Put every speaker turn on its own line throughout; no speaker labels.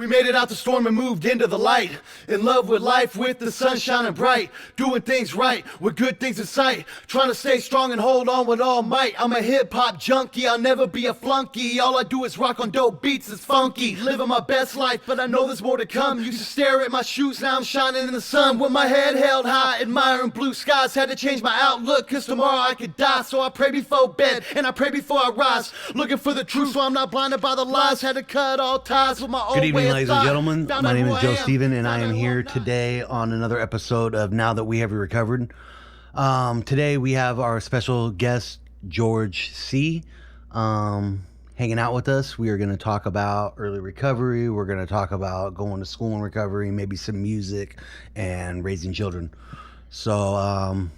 We made it out the storm and moved into the light. In love with life, with the sun shining bright. Doing things right, with good things in sight. Trying to stay strong and hold on with all might. I'm a hip-hop junkie, I'll never be a flunky. All I do is rock on dope beats, it's funky. Living my best life, but I know there's more to come. Used to stare at my shoes, now I'm shining in the sun. With my head held high, admiring blue skies. Had to change my outlook, cause tomorrow I could die. So I pray before bed, and I pray before I rise. Looking for the truth, so I'm not blinded by the lies. Had to cut all ties with my own
Good evening,
way.
ladies and gentlemen. My name is Joe Steven, and I am here today on another episode of Now That We Have Recovered. Today we have our special guest, George C., hanging out with us. We are going to talk about early recovery. We're going to talk about going to school in recovery, maybe some music, and raising children. So,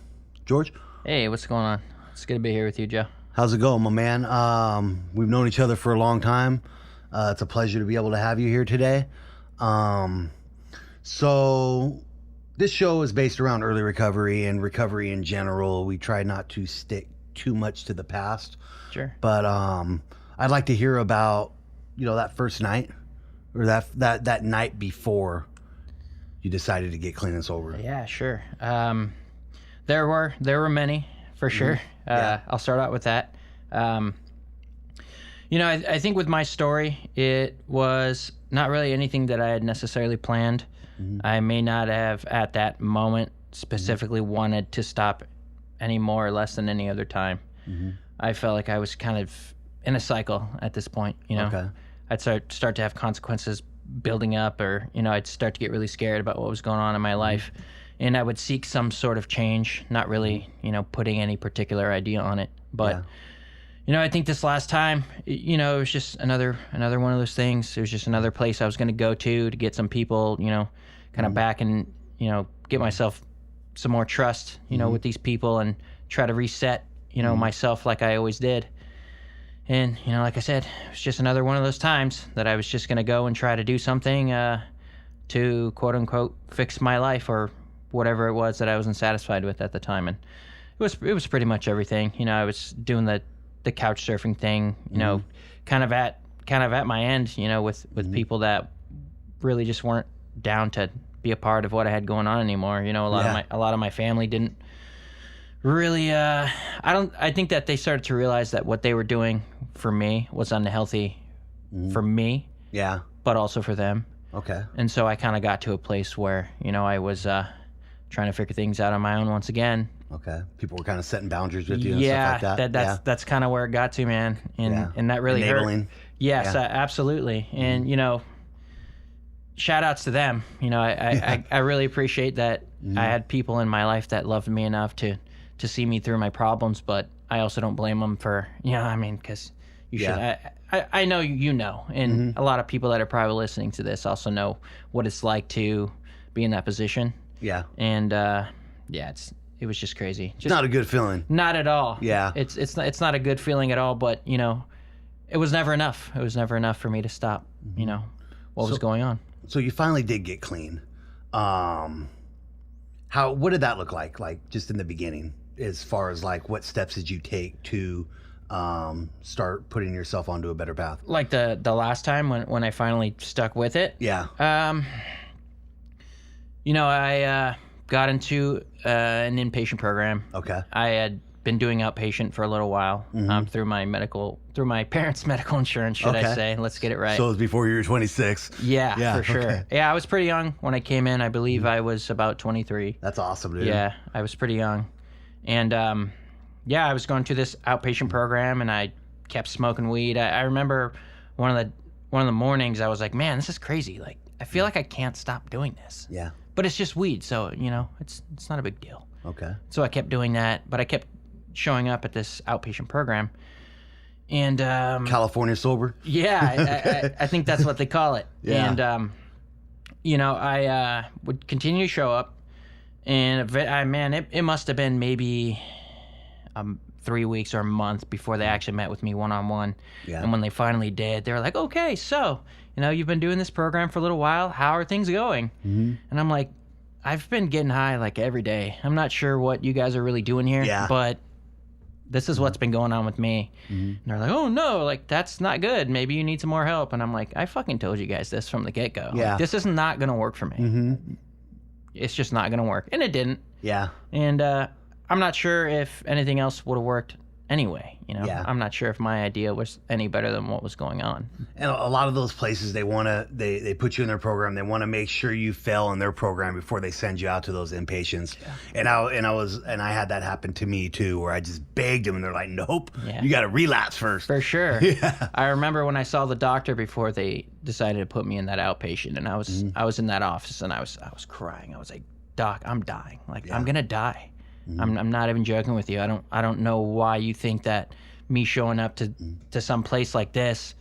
George?
Hey, what's going on? It's good to be here with you, Joe.
How's it going, my man? We've known each other for a long time. It's a pleasure to be able to have you here today. So this show is based around early recovery and recovery in general. We try not to stick too much to the past.
Sure.
But I'd like to hear about, that first night or that night before you decided to get clean and sober.
Yeah, sure. There were many, for sure.
Yeah.
I'll start out with that. I think with my story, it was not really anything that I had necessarily planned. Mm-hmm. I may not have, at that moment, specifically wanted to stop any more or less than any other time. Mm-hmm. I felt like I was kind of in a cycle at this point,
Okay.
I'd start to have consequences building up, or, I'd start to get really scared about what was going on in my life. And I would seek some sort of change, not really, putting any particular idea on it. But, I think this last time, it was just another one of those things. It was just another place I was going to go to get some people, kind of back and, get myself some more trust, with these people and try to reset, myself like I always did. And, like I said, it was just another one of those times that I was just going to go and try to do something to, quote unquote, fix my life or whatever it was that I wasn't satisfied with at the time. And it was pretty much everything. I was doing the couch surfing thing, kind of at my end, with people that really just weren't down to be a part of what I had going on anymore. A lot of my family didn't really, I think that they started to realize that what they were doing for me was unhealthy for me.
Yeah.
But also for them.
Okay.
And so I kind of got to a place where, I was, trying to figure things out on my own once again.
Okay. People were kind of setting boundaries with you and stuff like that.
That's kind of where it got to, man. And that really
Enabling.
hurt. Yes, absolutely. And, shout outs to them. I really appreciate that I had people in my life that loved me enough to see me through my problems, but I also don't blame them for, because you should. I know and a lot of people that are probably listening to this also know what it's like to be in that position. Yeah. And it was just crazy. Just
not a good feeling.
Not at all.
Yeah.
It's not a good feeling at all, but it was never enough. It was never enough for me to stop, what was going on.
So you finally did get clean. What did that look like? Like just in the beginning, as far as like what steps did you take to start putting yourself onto a better path?
Like the last time when I finally stuck with it.
Yeah.
I got into an inpatient program.
Okay.
I had been doing outpatient for a little while through my parents' medical insurance, should I say. Let's get it right.
So it was before you were 26.
Yeah, for sure.
Okay.
Yeah, I was pretty young when I came in. I believe I was about 23.
That's awesome, dude.
Yeah, I was pretty young. And I was going to this outpatient program, and I kept smoking weed. I remember one of the mornings I was like, man, this is crazy. Like, I feel like I can't stop doing this.
Yeah.
But it's just weed, so, it's not a big deal.
Okay.
So I kept doing that, but I kept showing up at this outpatient program. And
California sober?
Yeah, I think that's what they call it.
Yeah.
And, I would continue to show up, and, it must have been maybe 3 weeks or a month before they actually met with me one-on-one. Yeah. And when they finally did, they were like, okay, so, you've been doing this program for a little while. How are things going? Mm-hmm. And I'm like, I've been getting high like every day. I'm not sure what you guys are really doing here, but this is what's been going on with me. And they're like, oh no, like that's not good. Maybe you need some more help. And I'm like, I fucking told you guys this from the get-go.
Yeah.
Like, this is not going to work for me. It's just not going to work. And it didn't.
Yeah.
And I'm not sure if anything else would have worked anyway. You know,
Yeah.
I'm not sure if my idea was any better than what was going on.
And a lot of those places, they put you in their program. They want to make sure you fail in their program before they send you out to those inpatients. Yeah. And I had that happen to me too, where I just begged them, and they're like, "Nope, you got to relapse first."
For sure.
Yeah.
I remember when I saw the doctor before they decided to put me in that outpatient, and I was in that office, and I was crying. I was like, "Doc, I'm dying. Like I'm gonna die. I'm not even joking with you. I don't know why you think that me showing up to some place like this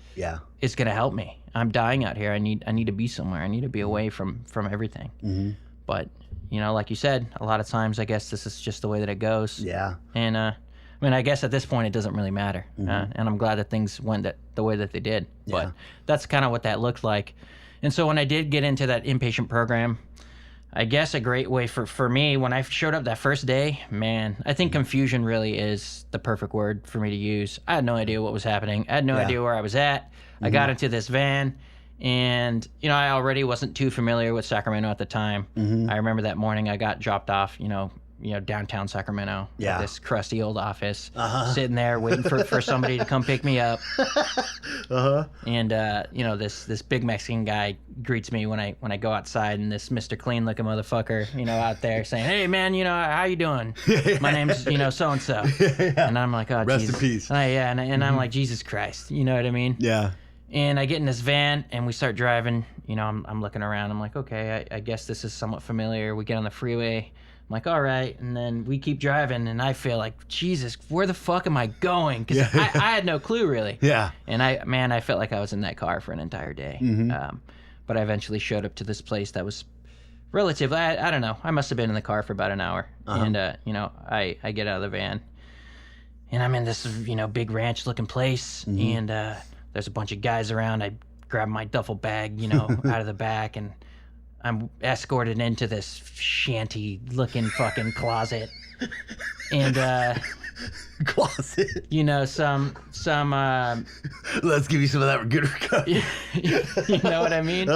is gonna help me. I'm dying out here. I need to be somewhere. I need to be away from everything." But you know, like you said, a lot of times I guess this is just the way that it goes.
Yeah.
And I mean, I guess at this point it doesn't really matter. And I'm glad that things went the way that they did. But that's kind of what that looked like. And so when I did get into that inpatient program, I guess a great way for me, when I showed up that first day, man, I think confusion really is the perfect word for me to use. I had no idea what was happening. I had no idea where I was at. I got into this van, and, you know, I already wasn't too familiar with Sacramento at the time. I remember that morning I got dropped off, you know, downtown Sacramento.
Yeah.
At this crusty old office, sitting there waiting for somebody to come pick me up. And you know, this big Mexican guy greets me when I go outside, and this Mr. Clean looking motherfucker, you know, out there saying, "Hey man, you know, how you doing? My name's, you know, so and so." And I'm like, "Oh,
Rest
Jesus."
in peace.
And I'm like, Jesus Christ, you know what I mean?
Yeah.
And I get in this van and we start driving. You know, I'm looking around. I'm like, okay, I guess this is somewhat familiar. We get on the freeway. I'm like, all right. And then we keep driving, and I feel like, Jesus, where the fuck am I going? Because I had no clue, really.
Yeah.
And I felt like I was in that car for an entire day. But I eventually showed up to this place that was relatively, I don't know, I must have been in the car for about an hour. And, you know, I get out of the van, and I'm in this, you know, big ranch-looking place, and there's a bunch of guys around. I grab my duffel bag, you know, out of the back, and I'm escorted into this shanty-looking fucking closet, and
Closet.
you know, some
Let's give you some of that good recovery.
you know what I mean?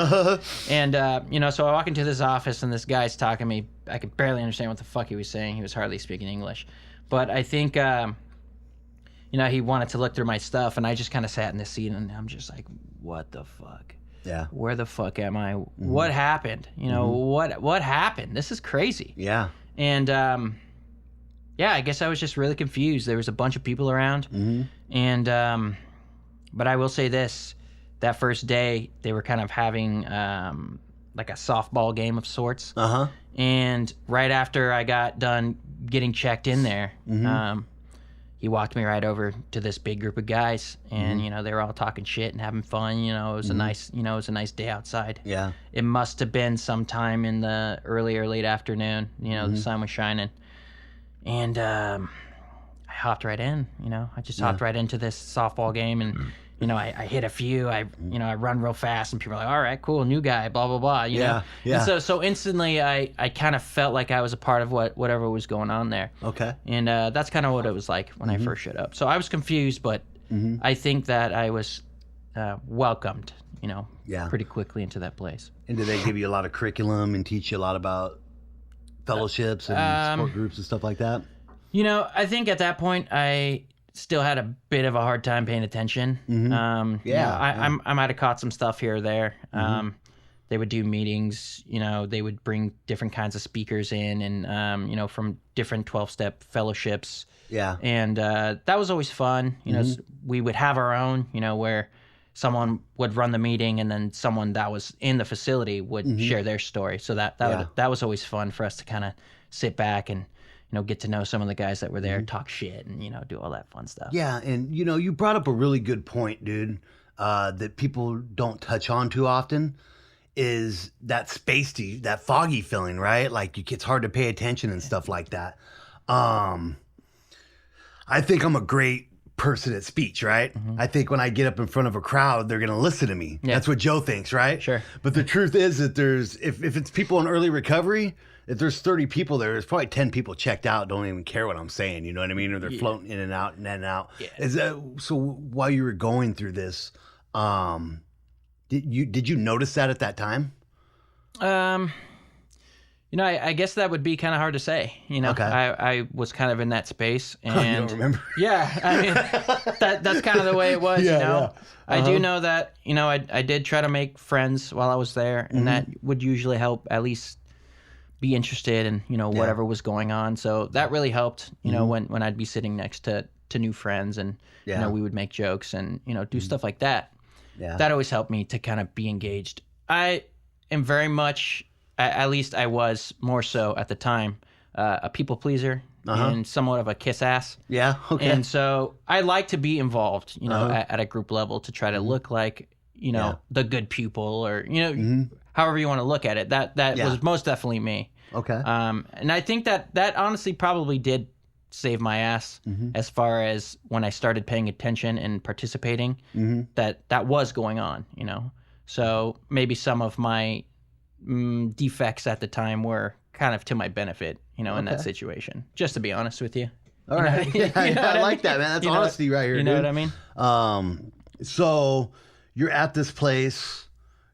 And you know, so I walk into this office, and this guy's talking to me. I could barely understand what the fuck he was saying. He was hardly speaking English, but I think you know, he wanted to look through my stuff, and I just kind of sat in this seat, and I'm just like, what the fuck?
Yeah.
Where the fuck am I? What happened? You know, what happened? This is crazy.
Yeah.
And yeah, I guess I was just really confused. There was a bunch of people around, and but I will say this: that first day, they were kind of having like a softball game of sorts. And right after I got done getting checked in there, he walked me right over to this big group of guys, and you know, they were all talking shit and having fun. You know, it was a nice, you know, it was a nice day outside.
Yeah.
It must have been sometime in the early or late afternoon. You know, the sun was shining, and I hopped right in. You know, I just hopped right into this softball game, and you know, I hit a few. I run real fast, and people are like, "All right, cool, new guy, blah blah blah." You know?
Yeah.
And so instantly, I kind of felt like I was a part of whatever was going on there.
Okay.
And that's kind of what it was like when I first showed up. So I was confused, but I think that I was welcomed, you know, pretty quickly into that place.
And did they give you a lot of curriculum and teach you a lot about fellowships and support groups and stuff like that?
You know, I think at that point I still had a bit of a hard time paying attention. You know, I might have caught some stuff here or there. They would do meetings, you know, they would bring different kinds of speakers in, and you know, from different 12-step fellowships.
Yeah.
And that was always fun. You know, we would have our own, you know, where someone would run the meeting, and then someone that was in the facility would share their story. So that was always fun for us to kind of sit back and, you know, get to know some of the guys that were there, talk shit, and, you know, do all that fun stuff.
Yeah, and, you know, you brought up a really good point, dude, that people don't touch on too often, is that spacey, that foggy feeling, right? Like, it's hard to pay attention and stuff like that. I think I'm a great person at speech, right? I think when I get up in front of a crowd, they're going to listen to me. That's what Joe thinks, right?
Sure.
But the truth is that if it's people in early recovery, if there's 30 people there's probably 10 people checked out, don't even care what I'm saying. You know what I mean? Or they're floating in and out and in and out.
Yeah.
Is that so? While you were going through this, did you notice that at that time?
I guess that would be kind of hard to say.
Okay.
I was kind of in that space, and
You don't remember?
yeah, I mean, that's kind of the way it was.
Yeah.
I do know that. I did try to make friends while I was there, and that would usually help at least be interested in whatever was going on. So that really helped. When I'd be sitting next to new friends, and we would make jokes and do stuff like that.
Yeah.
That always helped me to kind of be engaged. I am very much, at least I was more so at the time, a people pleaser and somewhat of a kiss ass.
Yeah. Okay.
And so I like to be involved, at a group level to try to look like, the good pupil or, however you want to look at it. That was most definitely me.
Okay.
And I think that honestly probably did save my ass as far as when I started paying attention and participating, that was going on, So maybe some of my defects at the time were kind of to my benefit, in that situation, just to be honest with you.
All right. I like that, man. That's honesty right here,
You know what I mean?
So you're at this place,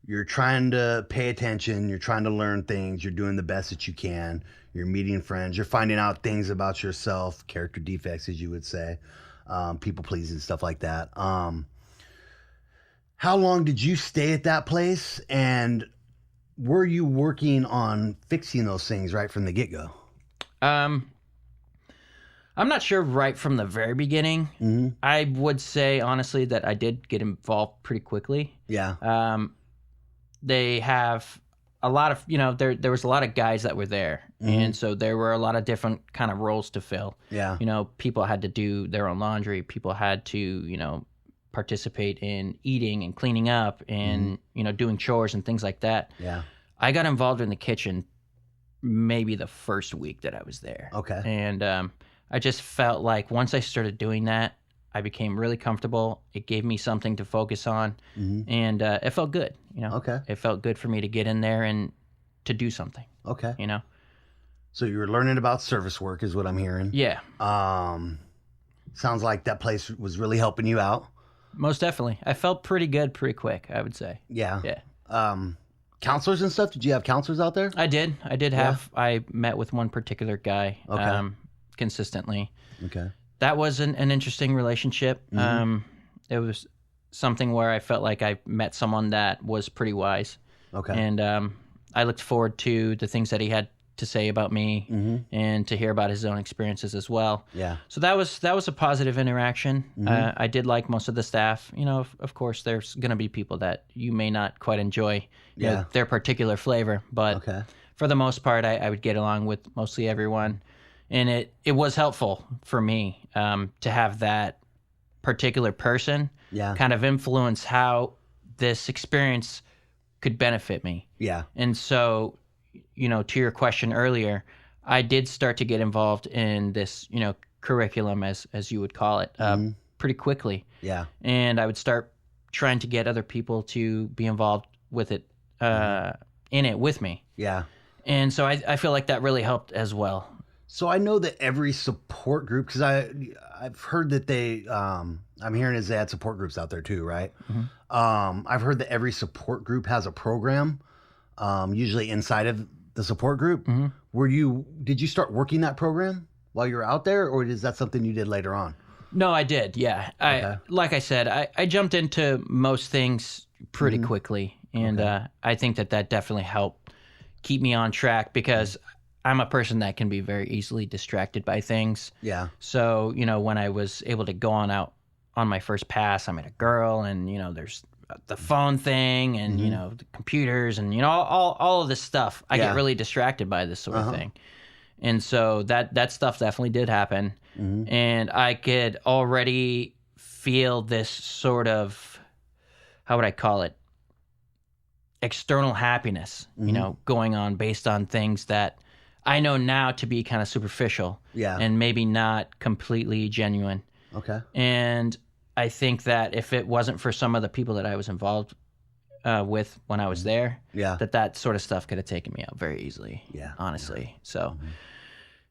you're trying to pay attention, you're trying to learn things, you're doing the best that you can, you're meeting friends, you're finding out things about yourself, character defects, as you would say, people pleasing, stuff like that. How long did you stay at that place, and were you working on fixing those things right from the get-go?
I'm not sure right from the very beginning. I would say, honestly, that I did get involved pretty quickly.
Yeah.
They have a lot of, there was a lot of guys that were there. And so there were a lot of different kind of roles to fill.
Yeah.
People had to do their own laundry. People had to, participate in eating and cleaning up and, doing chores and things like that.
Yeah.
I got involved in the kitchen maybe the first week that I was there.
Okay.
And I just felt like once I started doing that, I became really comfortable. It gave me something to focus on, and it felt good.
Okay.
It felt good for me to get in there and to do something.
Okay.
You know.
So you were learning about service work, is what I'm hearing.
Yeah.
Sounds like that place was really helping you out.
Most definitely. I felt pretty good pretty quick, I would say.
Yeah.
Yeah.
Counselors and stuff. Did you have counselors out there?
I did. I met with one particular guy.
Okay.
Consistently.
Okay.
That was an interesting relationship. It was something where I felt like I met someone that was pretty wise.
Okay.
And I looked forward to the things that he had to say about me and to hear about his own experiences as well.
Yeah.
So that was a positive interaction. I did like most of the staff. Of course, there's going to be people that you may not quite enjoy their particular flavor, but for the most part, I would get along with mostly everyone. And it was helpful for me to have that particular person kind of influence how this experience could benefit me.
Yeah.
And so, to your question earlier, I did start to get involved in this, curriculum, as you would call it, pretty quickly.
Yeah.
And I would start trying to get other people to be involved with it, in it with me.
Yeah.
And so I feel like that really helped as well.
So I know that every support group, because I've heard that they, I'm hearing is they had support groups out there too, right? I've heard that every support group has a program, usually inside of the support group. Did you start working that program while you were out there, or is that something you did later on?
No, I did. Yeah. Like I said, I jumped into most things pretty quickly. And I think that definitely helped keep me on track because I'm a person that can be very easily distracted by things. Yeah. So, when I was able to go out on my first pass, I met a girl and, there's the phone thing and, the computers and, all of this stuff. I get really distracted by this sort of thing. And so that stuff definitely did happen. And I could already feel this sort of, how would I call it? External happiness, going on based on things that I know now to be kind of superficial and maybe not completely genuine. Okay. And I think that if it wasn't for some of the people that I was involved with when I was there.
Yeah.
That sort of stuff could have taken me out very easily.
Yeah.
Honestly. So,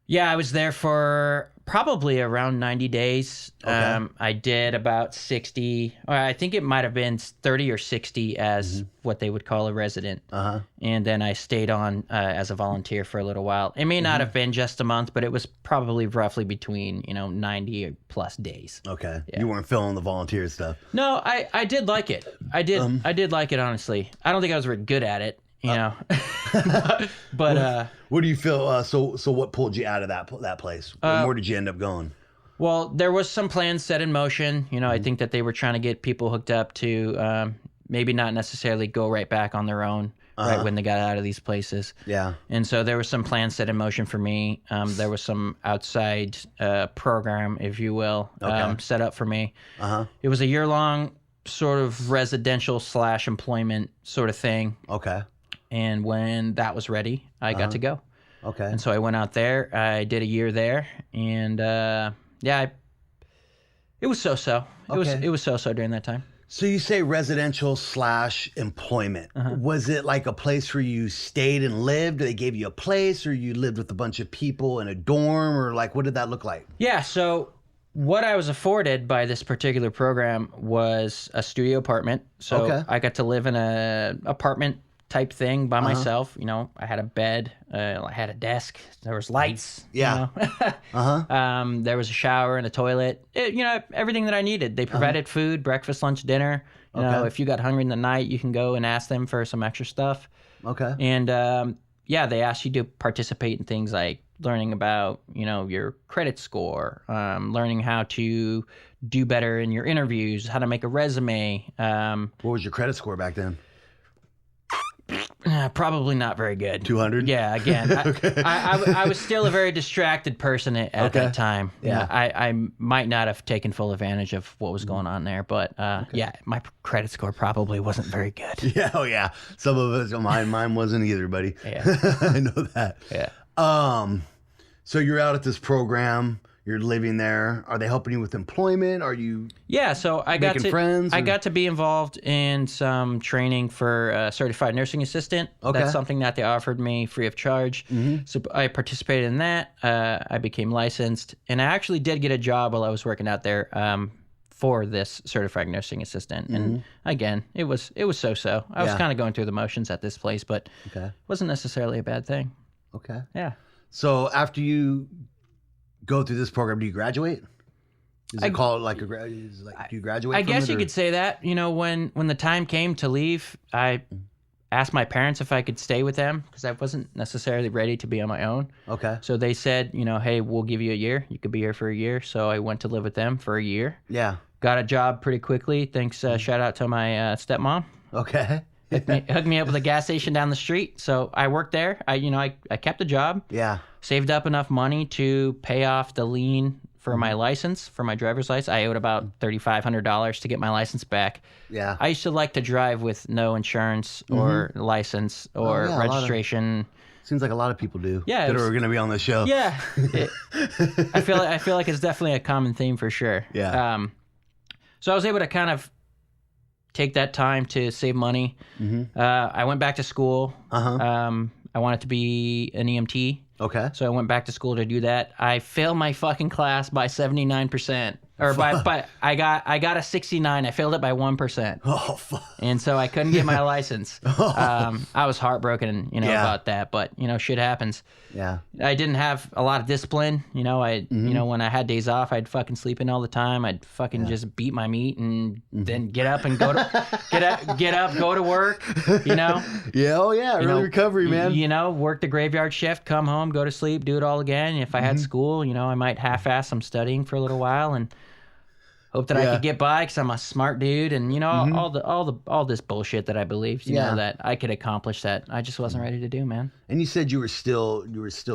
yeah, I was there for probably around 90 days.
Okay.
I did about 60, or I think it might have been 30 or 60 as what they would call a resident. And then I stayed on as a volunteer for a little while. It may not have been just a month, but it was probably roughly between, 90 or plus days.
Okay. You weren't feeling the volunteer stuff.
No, I did like it. I did like it, honestly. I don't think I was very good at it, you know. but
what do you feel? So what pulled you out of that place? Where did you end up going?
Well, there was some plans set in motion. I think that they were trying to get people hooked up to maybe not necessarily go right back on their own right when they got out of these places.
Yeah.
And so there was some plans set in motion for me. There was some outside program, if you will, set up for me. It was a year-long sort of residential / employment sort of thing.
Okay.
And when that was ready, I got to go.
Okay.
And so I went out there. I did a year there, and it was so-so. It was so-so during that time.
So you say residential / employment. Was it like a place where you stayed and lived? They gave you a place, or you lived with a bunch of people in a dorm, or like what did that look like?
Yeah. So what I was afforded by this particular program was a studio apartment. So I got to live in a apartment type thing by myself. I had a bed, I had a desk, there was lights.
Yeah.
There was a shower and a toilet. Everything that I needed. They provided food, breakfast, lunch, dinner. If you got hungry in the night, you can go and ask them for some extra stuff.
Okay.
And they asked you to participate in things like learning about, your credit score, learning how to do better in your interviews, how to make a resume.
What was your credit score back then?
Probably not very good.
200?
Yeah, again, I was still a very distracted person at that time.
Yeah.
I might not have taken full advantage of what was going on there, but my credit score probably wasn't very good.
Yeah, oh yeah. Some of us, mine wasn't either, buddy.
Yeah.
I know that.
Yeah.
So you're out at this program. You're living there. Are they helping you with employment? Are you
so I got
making friends?
I got to be involved in some training for a certified nursing assistant.
Okay.
That's something that they offered me free of charge. So I participated in that. I became licensed, and I actually did get a job while I was working out there for this certified nursing assistant. And again, it was so-so. I was kind of going through the motions at this place, but it wasn't necessarily a bad thing.
Okay.
Yeah.
So after you go through this program, do you graduate? Is it called like do you graduate?
I
from
guess
it,
you
or?
could say that. When the time came to leave, I asked my parents if I could stay with them because I wasn't necessarily ready to be on my own.
Okay.
So they said, hey, we'll give you a year. You could be here for a year. So I went to live with them for a year.
Yeah.
Got a job pretty quickly. Thanks. Shout out to my stepmom.
Okay.
Hooked me up with a gas station down the street. So I worked there. I kept the job.
Yeah.
Saved up enough money to pay off the lien for my license, for my driver's license. I owed about $3,500 to get my license back.
Yeah.
I used to like to drive with no insurance or license or registration.
Seems like a lot of people do.
Yeah,
that are going to be on the show.
Yeah. I feel like it's definitely a common theme for sure.
Yeah.
So I was able to kind of take that time to save money. I went back to school. I wanted to be an EMT.
Okay.
So I went back to school to do that. I failed my fucking class by 79%. Or by I got a 69. I failed it by 1%.
Oh fuck.
And so I couldn't get my license. I was heartbroken, about that, but shit happens.
Yeah.
I didn't have a lot of discipline. When I had days off, I'd fucking sleep in all the time. I'd fucking just beat my meat and then get up and go to go to work,
Yeah, oh yeah, early recovery, man.
Work the graveyard shift, come home, go to sleep, do it all again. If I had school, I might half-ass some studying for a little while and hope that I could get by because I'm a smart dude, and all this bullshit that I believed, that I could accomplish that I just wasn't ready to do, man.
And you said you were still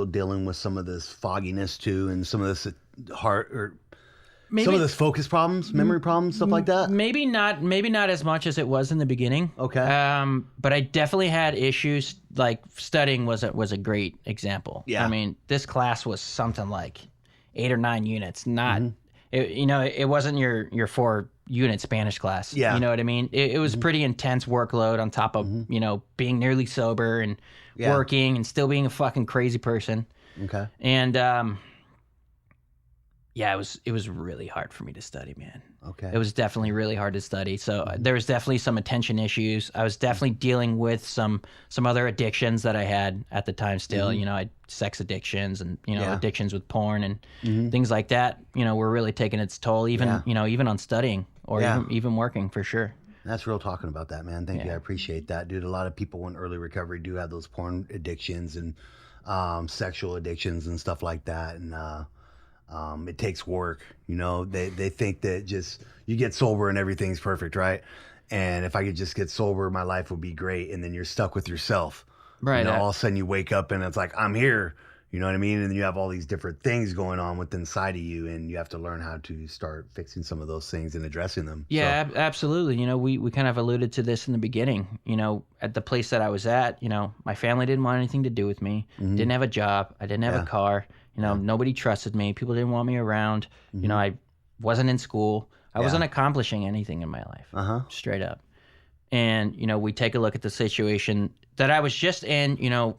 dealing with some of this fogginess too, and some of this heart or some of this focus problems, memory problems, stuff like that.
Maybe not as much as it was in the beginning.
Okay.
But I definitely had issues. Like studying was a great example.
Yeah.
I mean, this class was something like 8 or 9 units, not. It wasn't your 4 unit Spanish class.
Yeah.
You know what I mean? It was pretty intense workload on top of, you know, being nearly sober and working and still being a fucking crazy person.
Okay.
And yeah, it was really hard for me to study, man.
Okay.
It was definitely really hard to study. So there was definitely some attention issues. I was definitely dealing with some other addictions that I had at the time still. You know, I had sex addictions and, you know, addictions with porn and things like that, you know, were really taking its toll, even, you know, even on studying or even working for sure.
That's real talking about that, man. Thank you. I appreciate that, dude. A lot of people in early recovery do have those porn addictions and sexual addictions and stuff like that. And it takes work, you know. They think that just you get sober and everything's perfect, right? And if I could just get sober, my life would be great. And then you're stuck with yourself,
right?
You know, all of a sudden you wake up and it's like, I'm here, you know what I mean? And then you have all these different things going on within inside of you, and you have to learn how to start fixing some of those things and addressing them.
Yeah, absolutely. You know, we kind of alluded to this in the beginning. You know, at the place that I was at, you know, my family didn't want anything to do with me. Didn't have a job. I didn't have a car. You know, nobody trusted me. People didn't want me around. You know, I wasn't in school. I wasn't accomplishing anything in my life, straight up. And, you know, we take a look at the situation that I was just in. You know,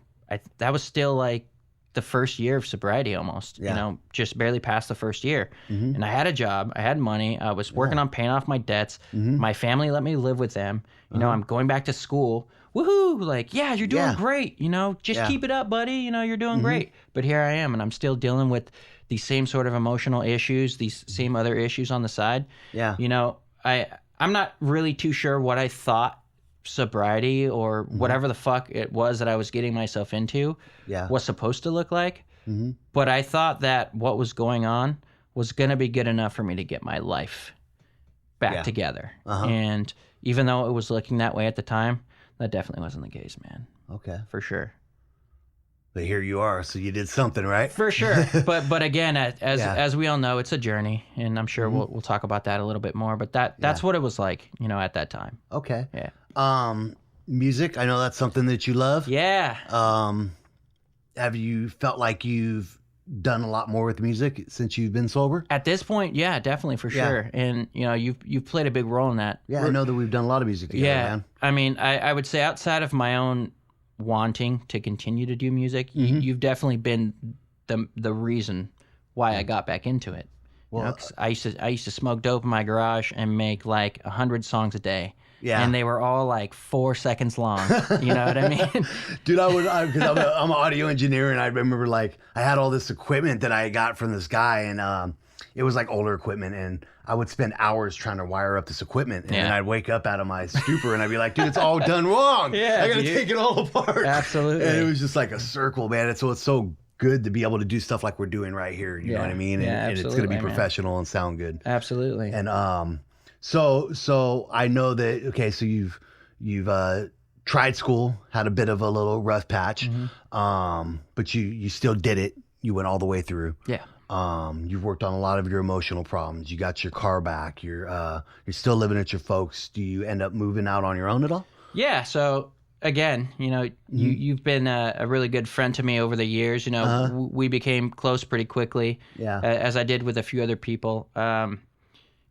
that was still like the first year of sobriety almost, you know, just barely past the first year. And I had a job. I had money. I was working on paying off my debts. My family let me live with them. You know, I'm going back to school. Woohoo! Like, yeah, you're doing great. You know, just keep it up, buddy. You know, you're doing great. But here I am, and I'm still dealing with these same sort of emotional issues, these same other issues on the side.
Yeah.
You know, I'm not really too sure what I thought sobriety or whatever the fuck it was that I was getting myself into was supposed to look like. But I thought that what was going on was going to be good enough for me to get my life back together. And even though it was looking that way at the time, that definitely wasn't the case, man.
Okay.
For sure.
But here you are, so you did something, right?
For sure. But again, as we all know, it's a journey, and I'm sure we'll talk about that a little bit more. But that's what it was like, you know, at that time.
Okay.
Yeah.
Music, I know that's something that you love.
Yeah.
Have you felt like you've done a lot more with music since you've been sober?
At this point, yeah, definitely, for sure. And, you know, you've played a big role in that.
Yeah, I know that we've done a lot of music together, man.
I mean, I would say outside of my own wanting to continue to do music, you've definitely been the reason why I got back into it. Well, you know, 'cause I used to smoke dope in my garage and make like 100 songs a day. Yeah. And they were all like 4 seconds long. You know what I mean?
Dude, because I'm an audio engineer, and I remember like I had all this equipment that I got from this guy, and it was like older equipment, and I would spend hours trying to wire up this equipment, and then I'd wake up out of my stupor and I'd be like, dude, it's all done wrong. I gotta take it all apart.
Absolutely.
And it was just like a circle, man. And so it's so good to be able to do stuff like we're doing right here. You know what I mean? And it's gonna be professional and sound good.
Absolutely.
And so I know that, okay, so you've tried school, had a bit of a little rough patch, but you still did it. You went all the way through.
Yeah.
You've worked on a lot of your emotional problems. You got your car back. You're still living at your folks. Do you end up moving out on your own at all?
Yeah. So again, you know, you've been a really good friend to me over the years. You know, we became close pretty quickly. Yeah. As I did with a few other people.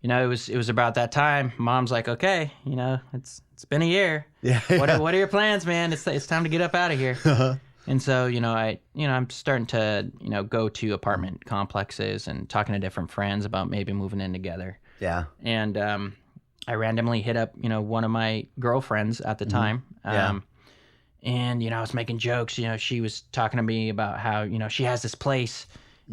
You know, it was about that time. Mom's like, okay, you know, it's been a year. Yeah. What are your plans, man? It's time to get up out of here. And so, you know, I'm starting to, you know, go to apartment complexes and talking to different friends about maybe moving in together.
Yeah.
And I randomly hit up, you know, one of my girlfriends at the time. And, you know, I was making jokes. You know, she was talking to me about how, you know, she has this place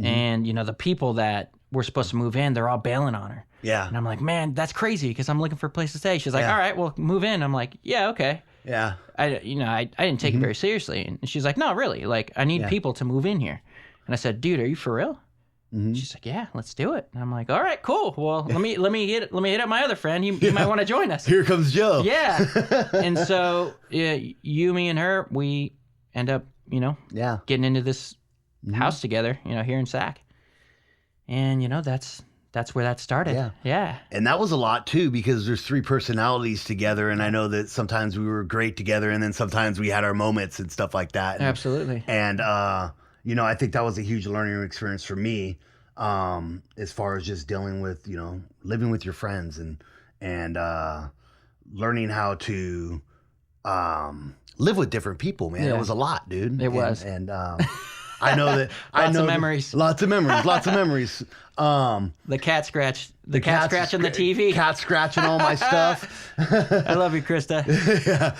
and, you know, the people that were supposed to move in, they're all bailing on her.
Yeah.
And I'm like, man, that's crazy because I'm looking for a place to stay. She's like, all right, well, move in. I'm like, yeah, okay.
Yeah.
I didn't take it very seriously. And she's like, no, really, like, I need people to move in here. And I said, dude, are you for real? She's like, yeah, let's do it. And I'm like, all right, cool. Well, let me hit up my other friend. He might want to join us.
Here comes Joe.
Yeah. And so you, me, and her, we end up, you know, getting into this house together, you know, here in Sac. And, you know, that's where that started. Yeah.
And that was a lot too, because there's 3 personalities together. And I know that sometimes we were great together, and then sometimes we had our moments and stuff like that. And,
absolutely.
And, you know, I think that was a huge learning experience for me, as far as just dealing with, you know, living with your friends and learning how to live with different people, man.
Yeah.
It was a lot, dude.
It was.
And I know that
Lots of memories.
Lots of memories.
The cat scratch. The cat scratching the TV.
Cat scratching all my stuff.
I love you, Krista.
Yeah.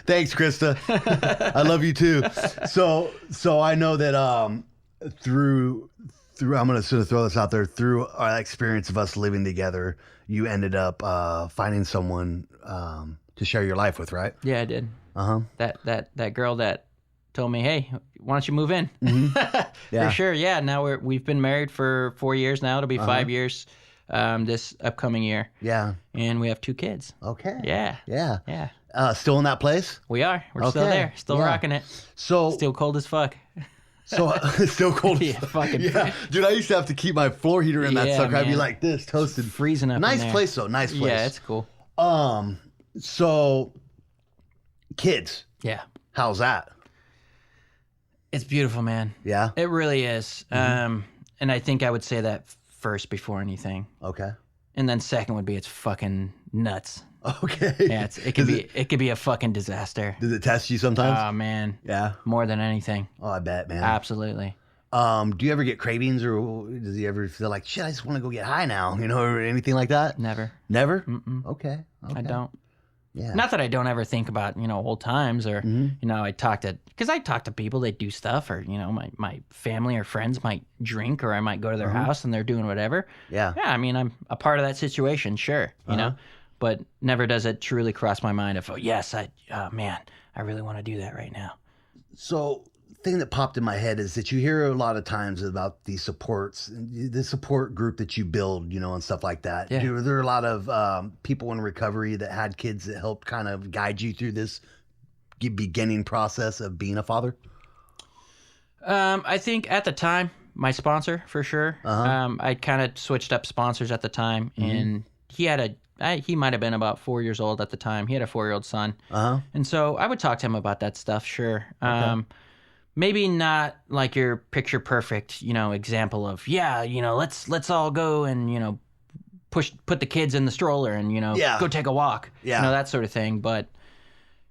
Thanks, Krista. I love you too. So I know that through I'm gonna sort of throw this out there, through our experience of us living together, you ended up finding someone to share your life with, right?
Yeah, I did. That girl that told me, hey, why don't you move in?
Yeah.
For sure. Yeah. Now we've been married for 4 years now. It'll be 5 years this upcoming year.
Yeah.
And we have 2 kids.
Okay.
Yeah.
Yeah.
Yeah.
Still in that place?
We are. We're still there. Still rocking it.
So
Still cold as fuck.
So it's still cold.
Yeah, fucking.
Yeah, dude, I used to have to keep my floor heater in that
Yeah,
sucker. I'd be
man.
like this, toasted,
Freezing up.
Nice
in there.
place though. Nice place.
Yeah, it's cool.
So kids,
Yeah.
how's that?
It's beautiful, man.
Yeah.
It really is. And I think I would say that first before anything.
Okay.
And then second would be it's fucking nuts.
Okay.
Yeah, it could be a fucking disaster.
Does it test you sometimes?
Oh man.
Yeah.
More than anything.
Oh, I bet, man.
Absolutely.
Do you ever get cravings, or does he ever feel like shit? I just want to go get high now, or anything like that?
Never.
Never.
Mm-mm.
Okay.
I don't.
Yeah.
Not that I don't ever think about, old times or, I talk to people, they do stuff, or, my family or friends might drink, or I might go to their house and they're doing whatever.
Yeah.
Yeah. I mean, I'm a part of that situation, sure, but never does it truly cross my mind of, oh, yes, I really want to do that right now.
So, thing that popped in my head is that you hear a lot of times about the support group that you build, and stuff like that.
Yeah.
Are there a lot of people in recovery that had kids that helped kind of guide you through this beginning process of being a father?
I think at the time, my sponsor, for sure. I kind of switched up sponsors at the time, and he might have been about 4 years old at the time. He had a 4-year-old son. And so I would talk to him about that stuff, sure. Okay. Maybe not like your picture perfect, example of, let's all go and, put the kids in the stroller and, go take a walk.
Yeah.
That sort of thing. But,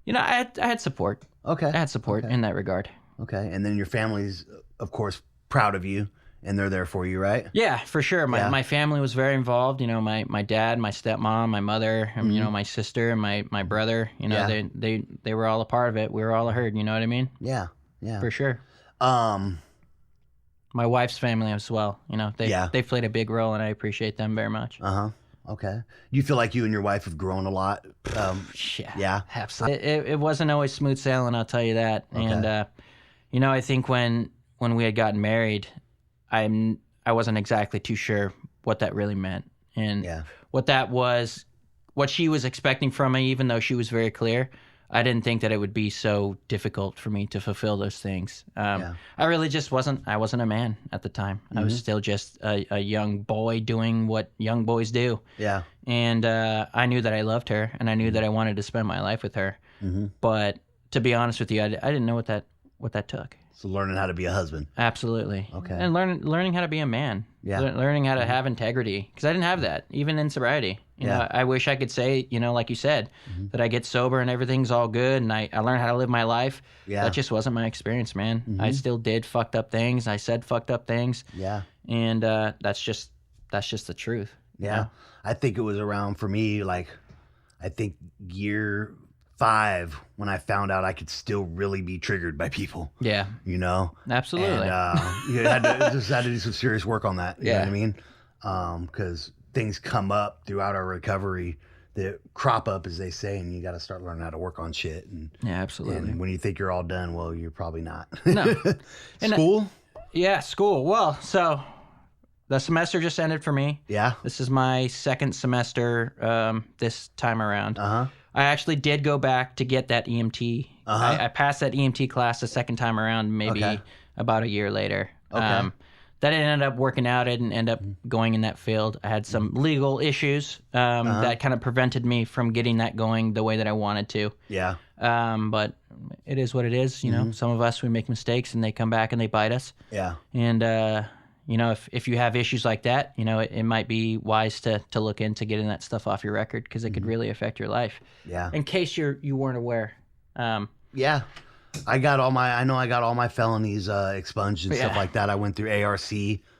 I had support.
Okay.
I had support in that regard.
Okay. And then your family's, of course, proud of you, and they're there for you, right?
Yeah, for sure. My family was very involved. My dad, my stepmom, my mother, and, my sister and my brother, they were all a part of it. We were all a herd, you know what I mean?
Yeah. Yeah.
For sure. My wife's family as well. They played a big role, and I appreciate them very much.
Okay. You feel like you and your wife have grown a lot?
Yeah. Absolutely. It wasn't always smooth sailing, I'll tell you that. Okay. And I think when we had gotten married, I wasn't exactly too sure what that really meant, and what that was, what she was expecting from me, even though she was very clear. I didn't think that it would be so difficult for me to fulfill those things. I really just wasn't a man at the time. I was still just a young boy doing what young boys do. Yeah. And I knew that I loved her, and I knew that I wanted to spend my life with her. But to be honest with you, I didn't know what that took.
So learning how to be a husband.
Absolutely.
Okay.
And learning how to be a man. Yeah. Learning how to have integrity, because I didn't have that, even in sobriety. You know, I wish I could say, like you said, that I get sober and everything's all good and I learned how to live my life. Yeah. That just wasn't my experience, man. I still did fucked up things. I said fucked up things. Yeah. And that's just the truth.
Yeah. I think it was around, for me, like, I think year 5 when I found out I could still really be triggered by people. Yeah.
Absolutely.
And you had to do some serious work on that. You know what I mean? Because things come up throughout our recovery that crop up, as they say, and you got to start learning how to work on shit. And,
absolutely.
And when you think you're all done, well, you're probably not.
No.
School?
School. Well, so the semester just ended for me. Yeah. This is my second semester this time around. I actually did go back to get that EMT. I passed that EMT class the second time around, maybe about a year later. Okay. That didn't end up working out. I didn't end up going in that field. I had some legal issues that kind of prevented me from getting that going the way that I wanted to. Yeah. But it is what it is. Some of us, we make mistakes and they come back and they bite us. Yeah. And, you know, if you have issues like that, you know, it might be wise to look into getting that stuff off your record, because it could really affect your life.
Yeah.
In case you weren't aware.
Yeah. I got all my felonies expunged and stuff
Yeah.
like that. I went through ARC,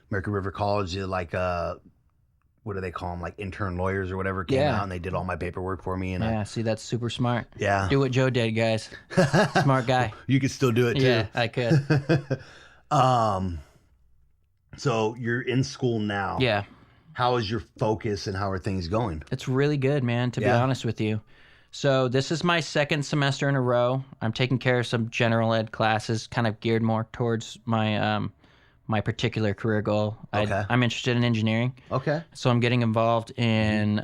American River College, like what do they call them, like intern lawyers or whatever, came out and they did all my paperwork for me. And
Yeah, see, that's super smart.
Yeah.
Do what Joe did, guys. Smart guy.
You could still do it too.
Yeah, I could.
So you're in school now.
Yeah.
How is your focus and how are things going?
It's really good, man, to be honest with you. So this is my second semester in a row. I'm taking care of some general ed classes, kind of geared more towards my my particular career goal.
Okay.
I'm interested in engineering.
Okay.
So I'm getting involved in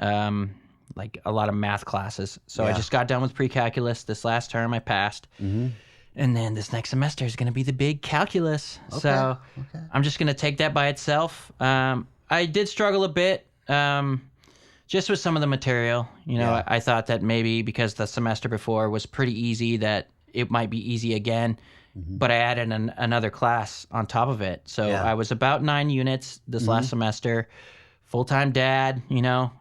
like a lot of math classes. So I just got done with pre-calculus this last term. I passed. And then this next semester is going to be the big calculus. So I'm just going to take that by itself. I did struggle a bit just with some of the material. You know, I thought that maybe because the semester before was pretty easy, that it might be easy again. But I added another class on top of it. So I was about 9 units this last semester. Full-time dad, you know,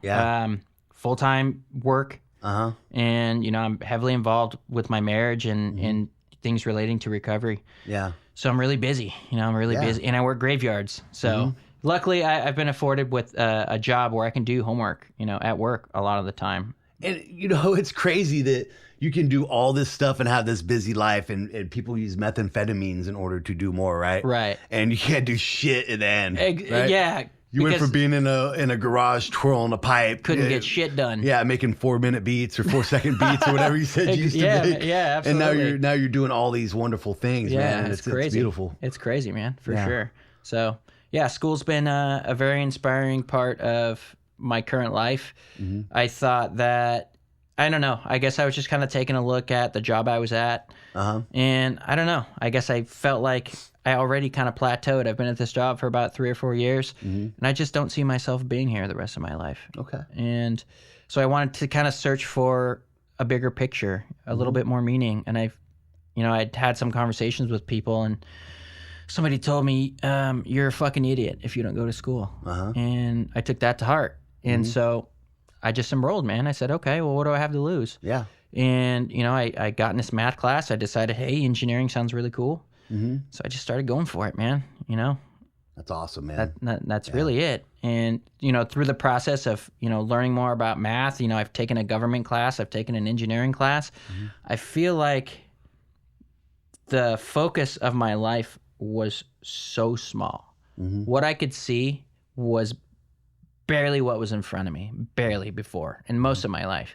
full-time work. And, you know, I'm heavily involved with my marriage and things relating to recovery.
Yeah.
So I'm really busy. You know, I'm really busy. And I work graveyards. So luckily, I've been afforded with a job where I can do homework, you know, at work a lot of the time.
And, you know, it's crazy that you can do all this stuff and have this busy life, and people use methamphetamines in order to do more, right?
Right.
And you can't do shit at the end. Right?
Yeah.
You went from being in a garage twirling a pipe.
Couldn't get shit done.
Yeah, making 4-minute beats or 4-second beats or whatever you said you used to make.
Yeah, absolutely.
And now you're doing all these wonderful things, man.
It's crazy.
It's beautiful.
It's crazy, man, for sure. So, yeah, school's been a very inspiring part of my current life. I thought that, I don't know, I guess I was just kind of taking a look at the job I was at. And I don't know, I guess I felt like I already kind of plateaued. I've been at this job for about 3 or 4 years, and I just don't see myself being here the rest of my life.
Okay.
And so I wanted to kind of search for a bigger picture, a little bit more meaning. And I'd had some conversations with people, and somebody told me, you're a fucking idiot if you don't go to school. And I took that to heart. And so I just enrolled, man. I said, okay, well, what do I have to lose?
Yeah. And,
you know, I got in this math class. I decided, hey, engineering sounds really cool. So I just started going for it, man. You know,
that's awesome, man.
That's really it. And, you know, through the process of, you know, learning more about math, you know, I've taken a government class, I've taken an engineering class. I feel like the focus of my life was so small. What I could see was barely what was in front of me, barely before, in most of my life.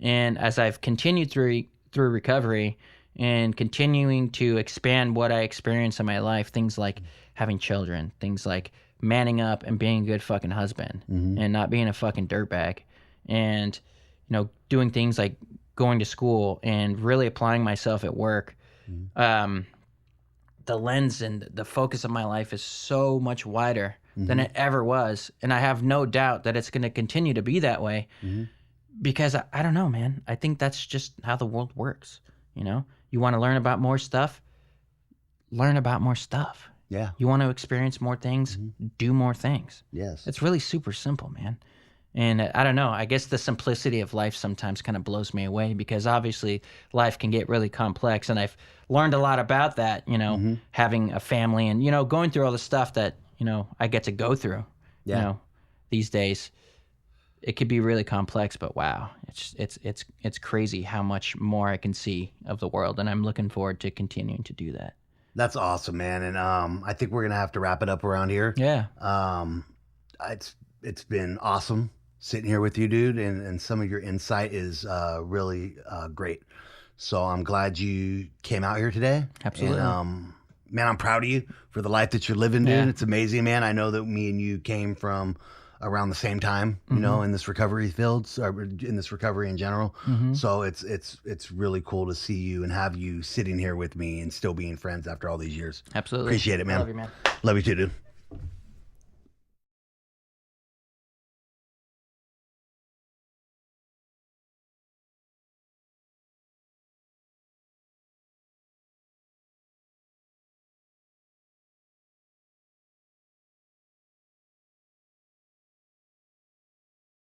And as I've continued through recovery and continuing to expand what I experienced in my life, things like having children, things like manning up and being a good fucking husband and not being a fucking dirtbag, and, you know, doing things like going to school and really applying myself at work. The lens and the focus of my life is so much wider than it ever was. And I have no doubt that it's going to continue to be that way because I don't know, man. I think that's just how the world works. You know, you want to learn about more stuff, learn about more stuff.
Yeah.
You want to experience more things, do more things.
Yes.
It's really super simple, man. And I don't know, I guess the simplicity of life sometimes kind of blows me away, because obviously life can get really complex. And I've learned a lot about that, you know, having a family and, you know, going through all the stuff that, you know, I get to go through, you know, these days. It could be really complex, but wow, it's crazy how much more I can see of the world. And I'm looking forward to continuing to do that.
That's awesome, man. And I think we're going to have to wrap it up around here.
Yeah.
It's been awesome sitting here with you, dude, and some of your insight is really great. So I'm glad you came out here today.
Absolutely.
And, man, I'm proud of you for the life that you're living, dude.
Yeah.
It's amazing, man. I know that me and you came from around the same time, you know, in this recovery fields, or in this recovery in general. So it's really cool to see you and have you sitting here with me and still being friends after all these years.
Absolutely.
Appreciate it, man.
I love you, man.
Love you too, dude.